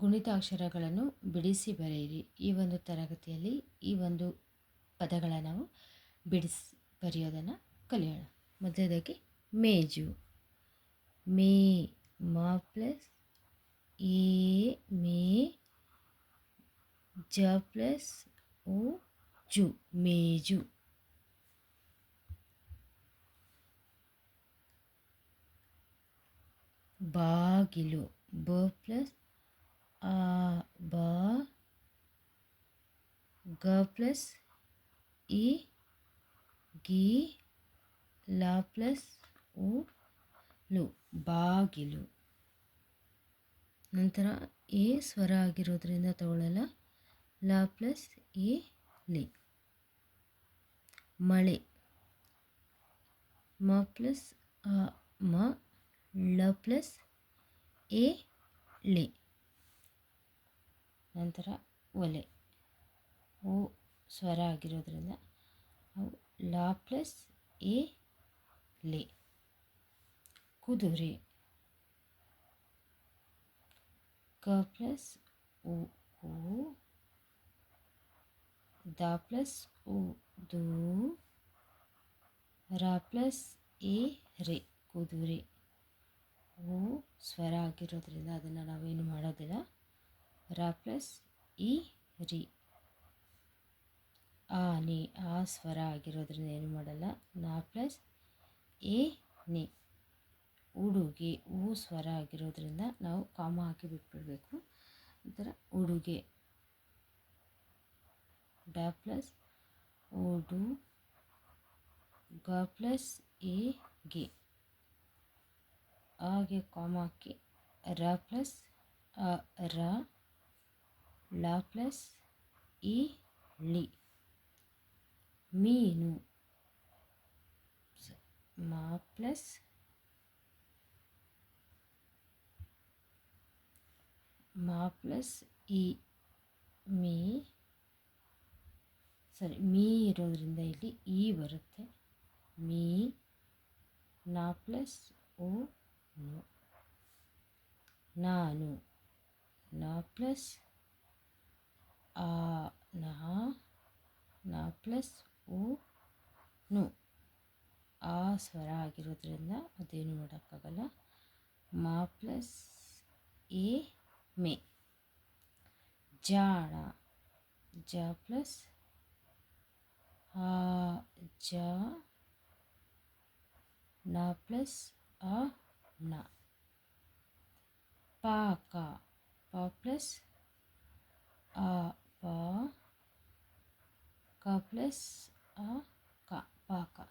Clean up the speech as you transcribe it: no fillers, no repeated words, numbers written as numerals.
ಗುಣಿತಾಕ್ಷರಗಳನ್ನು ಬಿಡಿಸಿ ಬರೆಯಿರಿ. ಈ ಒಂದು ತರಗತಿಯಲ್ಲಿ ಈ ಒಂದು ಪದಗಳ ನಾವು ಬಿಡಿಸಿ ಬರೆಯೋದನ್ನು ಕಲಿಯೋಣ. ಮೊದಲದಾಗಿ ಮೇಜು. ಮೇ ಮಾ ಪ್ಲಸ್ ಎ ಮೇ ಜ ಪ್ಲಸ್ ಓ ಜು ಮೇಜು. ಬಾಗಿಲು. ಬ ಪ್ಲಸ್ ಆ ಬಾ ಗ ಪ್ಲಸ್ ಇ ಗಿ ಲ ಪ್ಲಸ್ ಉ ಲು ಬಾಗಿಲು. ನಂತರ ಎ ಸ್ವರ ಆಗಿರೋದ್ರಿಂದ ತಗೊಳ್ಳಲ್ಲ. ಲ ಪ್ಲಸ್ ಎ ಲಿ ಮಳೆ. ಮ ಪ್ಲಸ್ ಅ ಮ ಳ ಪ್ಲಸ್ ಎ ಳೆ. ನಂತರ ಒಲೆ. ಓ ಸ್ವರ ಆಗಿರೋದ್ರಿಂದ ನಾವು ಲ ಪ್ಲಸ್ ಎ ಲೆ. ಕುದುರೆ. ಕ ಪ್ಲಸ್ ಉ ಕು ದ ಪ್ಲಸ್ ಉ ದು ರ ಪ್ಲಸ್ ಎ ರೆ ಕುದುರೆ. ಓ ಸ್ವರ ಆಗಿರೋದ್ರಿಂದ ಅದನ್ನು ನಾವೇನು ಮಾಡೋದಿಲ್ಲ. ರ ಪ್ಲಸ್ ಇ ರಿ. ಆನೆ. ಆ ಸ್ವರ ಆಗಿರೋದ್ರಿಂದ ಏನು ಮಾಡಲ್ಲ. ನ ಪ್ಲಸ್ ಎ ನೆ. ಉಡುಗೆ. ಓ ಸ್ವರ ಆಗಿರೋದ್ರಿಂದ ನಾವು ಕಾಮ ಹಾಕಿ ಬಿಟ್ಬಿಡಬೇಕು. ನಂತರ ಉಡುಗೆ. ಡ ಪ್ಲಸ್ ಓಡು ಗ ಪ್ಲಸ್ ಎ ಗೆ. ಹಾಗೆ ಕಾಮ ಹಾಕಿ ರ ಪ್ಲಸ್ ಅ ರ ಲ ಪ್ಲಸ್ ಇ ಳಿ. ಮೀನು. ಮ ಪ್ಲಸ್ ಇ ಮೀ ಮೀ ಇರೋದ್ರಿಂದ ಇಲ್ಲಿ ಈ ಬರುತ್ತೆ. ಮೀ. ನ ಪ್ಲಸ್ ಓ ನು. ನಾನು. ನ ಪ್ಲಸ್ ಆ ನ ಪ್ಲಸ್ ಓ ನು. ಆ ಸ್ವರ ಆಗಿರೋದ್ರಿಂದ ಅದೇನು ಮಾಡೋಕ್ಕಾಗಲ್ಲ. ಮ ಪ್ಲಸ್ ಎ ಮೆ. ಜಾಣ. ಜ ಪ್ಲಸ್ ಆ ಜ ನ ಪ್ಲಸ್ ಅ ನ. ಪಾಕ. ಪ ಪ್ಲಸ್ ಆ ಪ ಕ ಪ್ಲಸ್ ಅ ಕ ಪಾಕ.